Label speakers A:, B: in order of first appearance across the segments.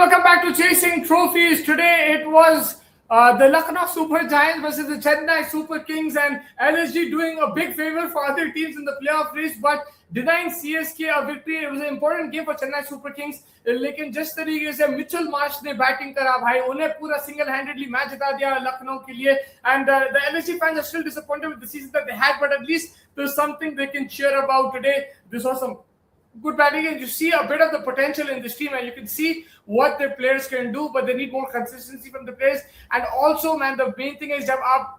A: welcome back to Chasing Trophies. Today it was the Lucknow Super Giants versus the Chennai Super Kings, and LSG doing a big favor for other teams in the playoff race, but denying CSK a victory. It was an important game for Chennai Super Kings. लेकिन जिस तरीके से Mitchell Marsh ने batting करा भाई, उन्हें पूरा single handedly match जिता दिया लखनऊ के लिए. And the LSG fans are still disappointed with the season that they had, but at least there's something they can cheer about today. This was some good batting, and you see a bit of the potential in this team, and you can see what their players can do, but they need more consistency from the players. And also, man, the main thing is जब आप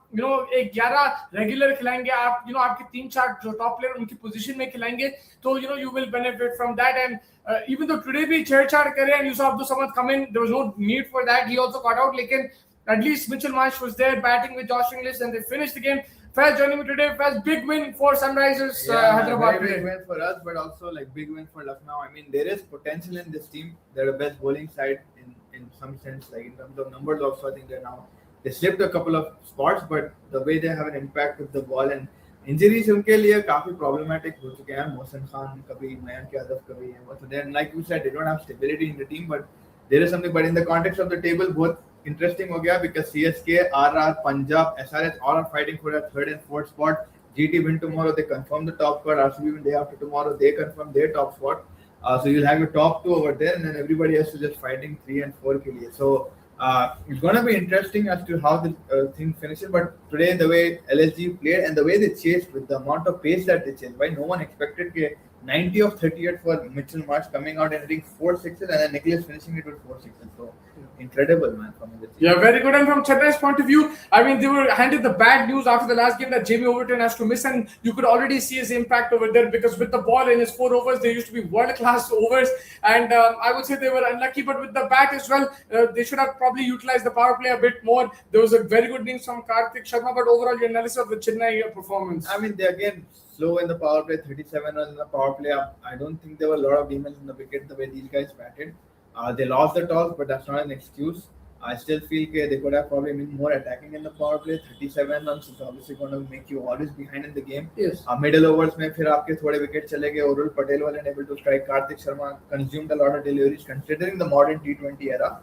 A: एक 11 regular खिलाएंगे, आप आपके 3-4 जो top player उनकी position में खिलाएंगे, तो you will benefit from that. And even though today भी छेड़छाड़ करे and Yusuf Abdul Samad come in, there was no need for that. He also got out, लेकिन at least Mitchell Marsh was there batting with Josh Inglis, and they finished the game. Faz joining me today. Faz, big win for Sunrisers Hyderabad.
B: Very big win for us, but also big win for Lucknow. I mean, there is potential in this team. They're the best bowling side in some sense, in terms of numbers. Also, I think they slipped a couple of spots, but the way they have an impact with the ball and injuries उनके लिए काफी problematic हो चुके हैं. Mohsin Khan कभी Mayank Yadav कभी, so then like you said, they don't have stability in the team, but there is something. But in the context of the table, both interesting हो गया because CSK, RR, Punjab, SRH all are fighting for that third and fourth spot. GT win tomorrow, they confirm the top spot. RCB win day after tomorrow, they confirm their top spot. So you'll have your top two over there, and then everybody else is just fighting 3 and 4 के लिए. So it's going to be interesting as to how the thing finishes. But today, the way LSG played and the way they chased with the amount of pace that they chased, why no one expected 90 of 38 for Mitchell Marsh coming out and hitting 4 sixes, and then Nicholas finishing it with 4 sixes. So incredible, man, from the team.
A: Yeah, very good. And from Chennai's point of view, I mean, they were handed the bad news after the last game that Jamie Overton has to miss, and you could already see his impact over there because with the ball in his 4 overs, they used to be world-class overs, and I would say they were unlucky. But with the bat as well, they should have probably utilized the power play a bit more. There was a very good innings from Karthik Sharma, but overall, your analysis of the Chennai performance.
B: I mean, they again slow in the power play, 37 runs in the power play. I don't think there were a lot of demons in the wicket the way these guys batted. They lost the toss, but that's not an excuse. I still feel they could have probably been more attacking in the power play. 37 runs is obviously going to make you always behind in the game.
A: Yes.
B: Middle overs में फिर आपके थोड़े wicket चले गए. Urul Patel was unable to strike. Karthik Sharma consumed a lot of deliveries considering the modern T20 era.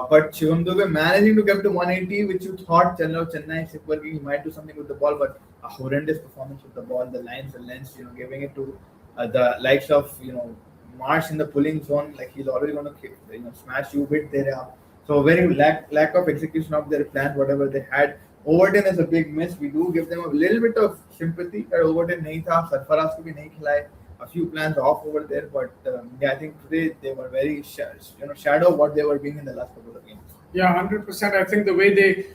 B: But Shivam Dube managing to get to 180, which you thought Chennai Super King, he might do something with the ball, but a horrendous performance with the ball, the lines, the lengths, giving it to the likes of Marsh in the pulling zone, like he's already going to smash you with there. So very lack of execution of their plans, whatever they had. Overton is a big miss. We do give them a little bit of sympathy that Overton नहीं था, सरफराज को भी नहीं खिलाए. A few plans off over there, but I think today they were very shadow what they were being in the last couple of games.
A: Yeah, 100%. I think the way they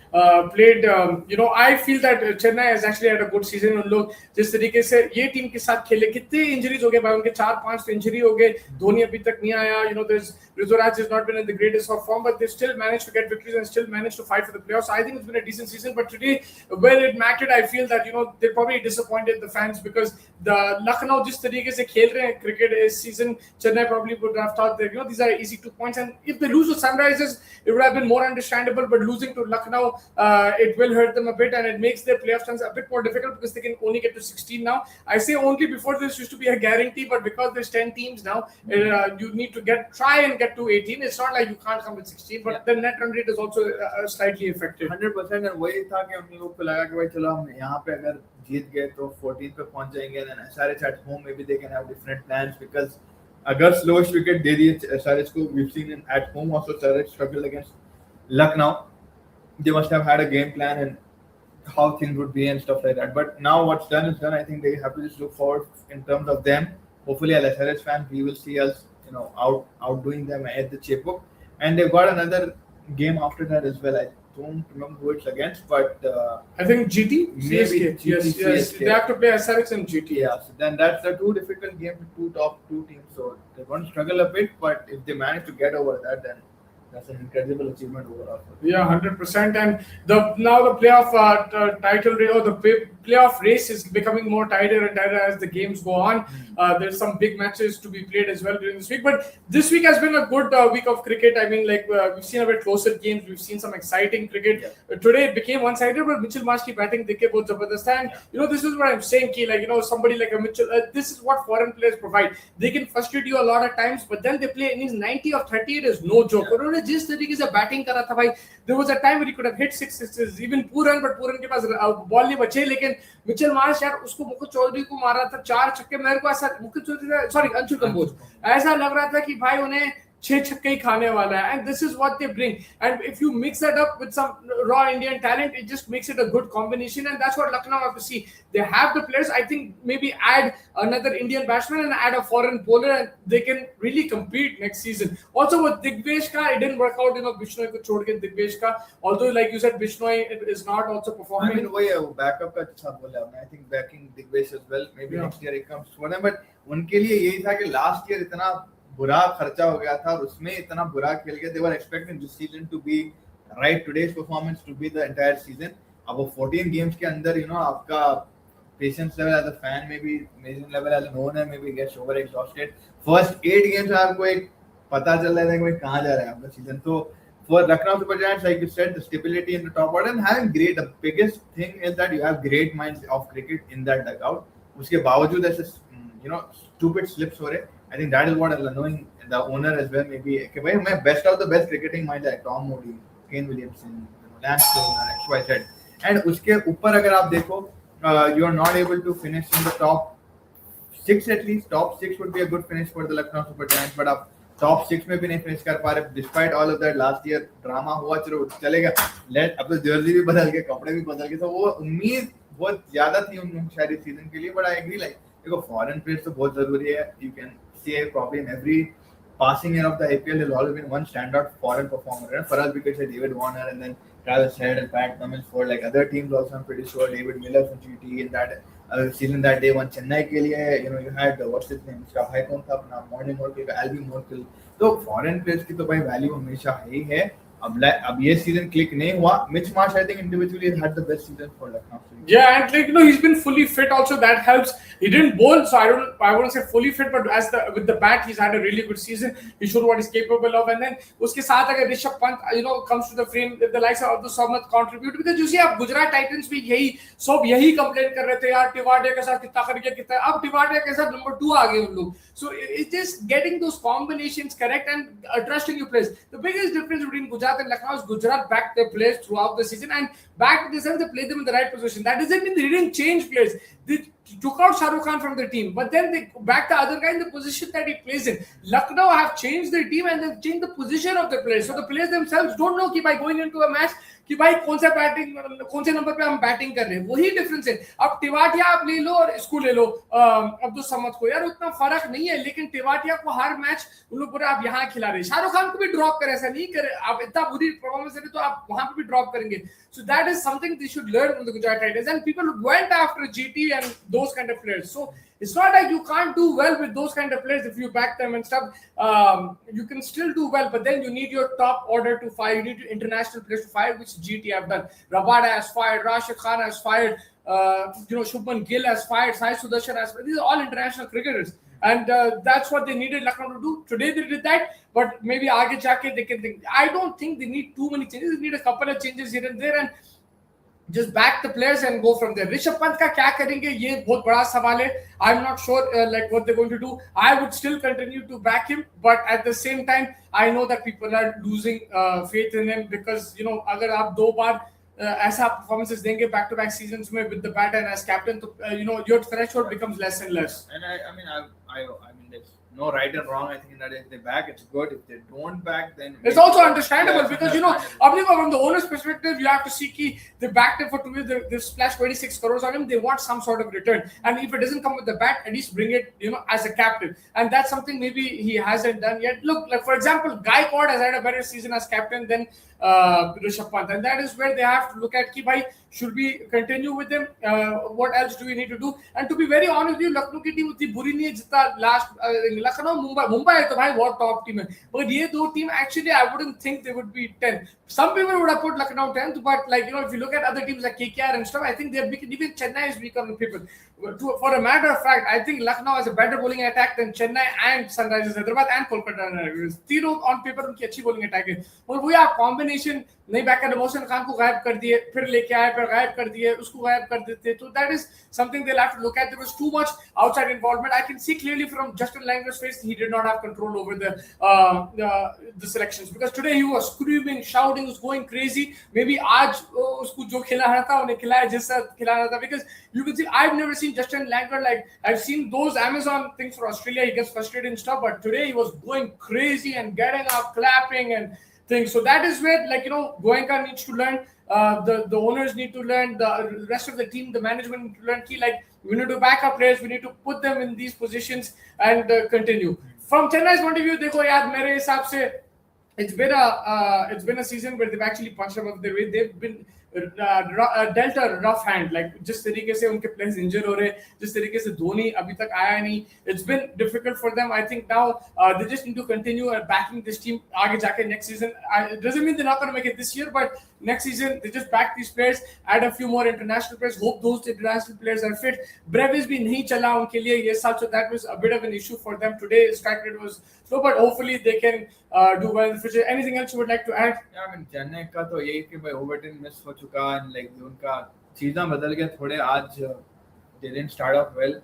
A: played, I feel that Chennai has actually had a good season. उन लोग जिस तरीके से ये team के साथ खेले, कितने इंजरीज हो गए भाई, उनके 4-5 इंजरी हो गए. धोनी अभी तक नहीं आया. There's Rizoraj has not been in the greatest of form, but they still managed to get victories and still managed to fight for the playoffs. So I think it's been a decent season. But today, where it mattered, I feel that they probably disappointed the fans because the Lucknow जिस तरीके से खेल रहे हैं cricket इस season, Chennai probably would have thought that these are easy 2 points, and if they lose to Sunrisers, it would have been more understandable. But losing to Lucknow, it will hurt them a bit, and it makes their playoff chance a bit more difficult because they can only get to 16 now. I say only, before this used to be a guarantee, but because there's 10 teams now, you need to try and get to 18. It's not like you can't come with 16, but the net run rate is also slightly affected.
B: 100%. and वही था कि हम लोग को लगा कि भाई चलो हम यहाँ पे अगर जीत गए तो 14 पे पहुंच जाएंगे. then SRH at home maybe they can have different plans because अगर slowest wicket दे दिए SRH को, we've seen at home also SRH struggle against Lucknow. They must have had a game plan and how things would be and stuff like that. But now what's done is done. I think they have to just look forward in terms of them. Hopefully, as SRH fans, we will see us, outdoing them at the checkbook. And they've got another game after that as well. I don't remember who it's against, but
A: I think GT.
B: Maybe
A: CSK.
B: GT,
A: Yes.
B: CSK.
A: They have to play SRX and GT.
B: Yeah, so then that's the 2 difficult games with 2 top 2 teams. So they're going to struggle a bit, but if they manage to get over that, then that's an incredible achievement overall.
A: Yeah, 100%. And the playoff title or the playoff race is becoming more tighter and tighter as the games go on. There's some big matches to be played as well during this week. But this week has been a good week of cricket. I mean, like we've seen a bit closer games. We've seen some exciting cricket. Today it became one-sided, but Mitchell Marsh ki batting dikhe bahut zabardast. And this is what I'm saying. Ki, like somebody like a Mitchell. This is what foreign players provide. They can frustrate you a lot of times, but then they play in his 90 or 30. It is no joke. उन्होंने जिस तरीके से batting करा था भाई, there was a time where he could have hit 6 sixes, even Pooran, but Pooran के पास ball नहीं बचे, लेकिन मिचेल मार्श यार उसको मुकुट चौधरी को मारा था 4 छक्के. मेरे को ऐसा मुकुट चौधरी सॉरी अंशुल कंबोज ऐसा लग रहा था कि भाई उन्हें 6 छक्के ही खाने वाला है. And this is what they bring. And if you mix that up with some raw Indian talent, it just makes it a good combination. And that's what Lucknow have to see. They have the players. I think maybe add another Indian batsman and add a foreign bowler, and they can really compete next season. Also with Digvesh ka, it didn't work out. Bishnoi ko chhod ke Digvesh ka. Although like you said, Bishnoi is not also performing.
B: I mean, वो backup का अच्छा बोला आपने. I think backing Digvesh as well. Maybe next year it comes for them. But उनके लिए यही था कि last year इतना बुरा खर्चा हो गया था और उसमें इतना बुरा खेल गया. They were expecting this season to be right, today's performance to be the entire season. अब वो 14 games के अंदर आपका patience level as a fan maybe, amazing level as an owner maybe gets over exhausted. First 8 games में आपको एक पता चल रहा है कि कहाँ जा रहा है आपका सीजन. तो for Lucknow Super Giants, like you said, the stability in the top order and having great, the biggest thing is that you have great minds of cricket in that dugout. उसके बावजूद ऐसे stupid slips हो रहे. I think that is what is annoying the owner as well. Maybe कि भाई मैं best of the best cricketing minds like Tom Moody, Kane Williamson, Lance Clone, XYZ, and उसके ऊपर अगर आप देखो, you are not able to finish in the top 6 at least. Top 6 would be a good finish for the Lucknow Super Giants, but आप top 6 में भी नहीं finish कर पा रहे. Despite all of that, last year drama हुआ, चलो चलेगा. अब तो jersey भी बदल के, कपड़े भी बदल के, तो वो उम्मीद बहुत ज़्यादा थी उन शायद सीजन के लिए. But I agree, like देखो foreign players तो बहुत ज़रूरी है. You can see probably in every passing year of the IPL there's always been one standout foreign performer. And for us, we could say David Warner and then Travis Head and Pat Cummins. For like other teams also, I'm pretty sure David Miller from GT in that season that day won Chennai के लिए. You had what's his name, उसका भाई कौन था अपना Morning Morkel का Albi Morkel. तो foreign players की तो भाई value हमेशा है ही है. अब ये सीजन क्लिक नहीं हुआ. Mitch Marsh, I think individually has had the best season for Lucknow.
A: Yeah, and like he's been fully fit also. That helps. He didn't bowl, so I wouldn't say fully fit, but with the bat, he's had a really good season. He showed what he's capable of. And then उसके साथ अगर Rishabh Pant comes to the frame, the likes of Abdul Samad contribute, because you see अब Gujarat Titans भी यही complain कर रहे थे यार टिवाडिया के साथ कितना कर गया कितना. अब टिवाडिया के साथ नंबर 2 आ गए उन लोग. So it's just getting those combinations correct and trusting your players. The biggest difference between Gujarat and Lucknow is Gujarat backed their players throughout the season and backed themselves. They played them in the right position. That doesn't mean they didn't change players. They took out Shah Rukh Khan from the team, but then they backed the other guy in the position that he plays in. Lucknow have changed their team and they've changed the position of the players. So the players themselves don't know कि by going into a match कि भाई कौन से number पे हम batting कर रहे हैं. वही डिफरेंस है. अब टिवाटिया आप ले लो और इसको ले लो अब्दुल समद को, यार उतना फर्क नहीं है, लेकिन टिवाटिया को हर मैच उन लोग पूरा आप यहाँ खिला रहे. शाहरुख खान को भी ड्रॉप करे, ऐसा नहीं करे. आप इतना बुरी परफॉर्मेंस दे तो आप वहां पे भी ड्रॉप करेंगे. So that is something they should learn from the Gujarat Titans, and people went after GT and those kind of players. So it's not like you can't do well with those kind of players if you back them and stuff. You can still do well, but then you need your top order to fire. You need your international players to fire, which GT have done. Rabada has fired, Rashid Khan has fired, Shubman Gill has fired, Sai Sudarshan has fired. These are all international cricketers. And that's what they needed Lucknow to do. Today they did that, but maybe aage jaake they can think. I don't think they need too many changes. They need a couple of changes here and there and just back the players and go from there. Rishabh Pant का क्या करेंगे ये बहुत बड़ा सवाल है. I'm not sure like what they're going to do. I would still continue to back him, but at the same time I know that people are losing faith in him because अगर आप 2 बार ऐसा performances देंगे back to back seasons में with the bat and as captain, तो your threshold becomes less and less.
B: And I mean there's no right and wrong. I think that if they back, it's good. If they don't back, then
A: it's also understandable because from the owner's perspective, you have to see कि they backed him for 2 years. They splashed 26 crores on him. They want some sort of return, and if it doesn't come with the bat, at least bring it, as a captain. And that's something maybe he hasn't done yet. Look, like for example, Gaikwad has had a better season as captain than Rishabh Pant, and that is where they have to look at कि भाई should we continue with them? What else do we need to do? And to be very honest with you, Lucknow की team उतनी बुरी नहीं है जितना Lucknow, Mumbai है तो भाई बहुत top team है. But ये दो team actually I wouldn't think they would be 10. Some people would have put Lucknow 10th, but like if you look at other teams like KKR and stuff, I think they're even Chennai is weaker on people. For a matter of fact, I think Lucknow has a better bowling attack than Chennai and Sunrisers Hyderabad and Kolkata Knight Riders. तीनों on paper उनकी अच्छी bowling attack है. और वो यार combination नहीं back कर मोहसिन खान को गायब कर दिए, फिर लेके आए, फिर गायब कर दिए, उसको गायब कर देते. तो that is something they'll have to look at. There was too much outside involvement. I can see clearly from Justin Langer's face he did not have control over the selections because today he was screaming, shouting, was going crazy. Maybe आज उसको जो खिलाना था उन्हें खिलाया जैसा खिलाना था because you can see I've never seen Justin Langer like I've seen those Amazon things for Australia. He gets frustrated and stuff, but today he was going crazy and getting up, clapping and things. So that is where Goenka needs to learn. The owners need to learn. The rest of the team, the management need to learn. Like we need to back up players. We need to put them in these positions and continue. From Chennai's point of view, देखो यार मेरे हिसाब से it's been a season where they've actually punched above their weight. They've been dealt a rough hand. Like जिस तरीके से उनके players injured हो रहे, जिस तरीके से धोनी अभी तक आया नहीं, it's been difficult for them. I think now they just need to continue backing this team आगे जाके next season. It doesn't mean they're not going to make it this year, but next season they just back these players, add a few more international players. Hope those international players are fit. Brevis भी नहीं चला उनके लिए ये साल, so that was a bit of an issue for them today. Strike rate was slow, but hopefully they can do well in the future. Anything else you would like to add?
B: Yeah, I mean Chennai का तो यही कि भाई ओवरटेन miss हो चुका and like उनका चीज़ें बदल गए थोड़े आज. They didn't start off well.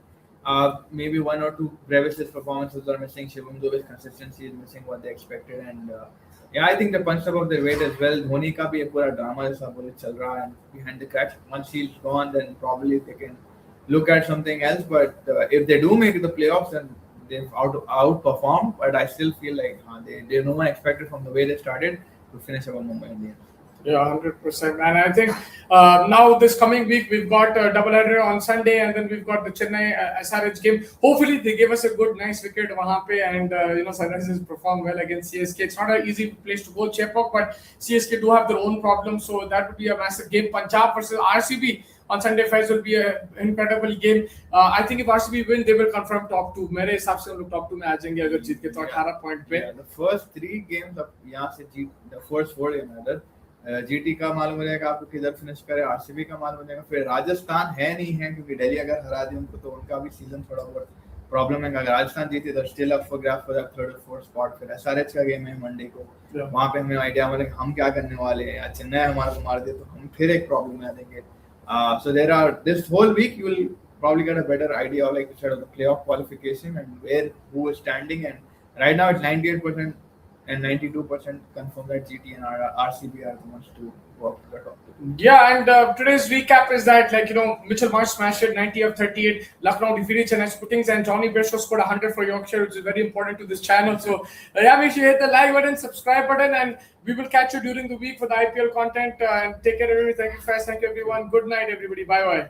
B: Maybe one or two Brevis's performances are missing. Shivam Dube's consistency is missing what they expected, and yeah, I think they punched above their weight as well. Dhoni का भी एक पूरा drama जैसा बोले चल रहा है, and behind the cracks. Once he's gone, then probably they can look at something else. But if they do make the playoffs, then they've outperformed. But I still feel like they no one expected from the way they started to finish above Mumbai Indians.
A: Yeah, 100%. And I think now this coming week we've got a doubleheader on Sunday, and then we've got the Chennai SRH game. Hopefully they give us a good, nice wicket वहाँ पे, and Sunrisers perform well against CSK. It's not an easy place to go, Chepauk, but CSK do have their own problems, so that would be a massive game. Punjab versus RCB on Sunday Faiz will be an incredible game. I think if RCB win, they will confirm top 2. मेरे हिसाब से हम लोग top 2 में आ जाएंगे अगर जीत के तो 18 पॉइंट पे.
B: The first 3 games अब यहाँ से जीत, the first 4 games rather. GT का मालूम हो जाएगा आपको किधर फिनिश करे, आरसीबी का मालूम हो जाएगा. फिर राजस्थान है नहीं है क्योंकि दिल्ली अगर हरा दी उनको तो उनका भी सीजन थोड़ा बहुत प्रॉब्लम है. अगर राजस्थान जीते तो still up for grab for the third और फोर्थ स्पॉट. फिर एसआरएच का गेम है मंडे को, वहां पे हमें आइडिया मिलेगा हम क्या करने वाले हैं. या चेन्नई हमारे को मार दे तो हम फिर एक प्रॉब्लम में आ जाएंगे. So there are this whole week you will probably get a better idea of like sort of the playoff qualification and where who is standing. And right now it's 98% and 92% confirmed that GT and RCB are the ones to walk to the top.
A: Yeah, and today's recap is that Mitchell Marsh smashed it 90 of 38. Lucknow defeated Chennai Super Kings, and Johnny Briscoe scored 100 for Yorkshire, which is very important to this channel. So make sure you hit the like button, subscribe button, and we will catch you during the week for the IPL content. And take care, everybody. Thank you, guys. Thank you, everyone. Good night, everybody. Bye bye.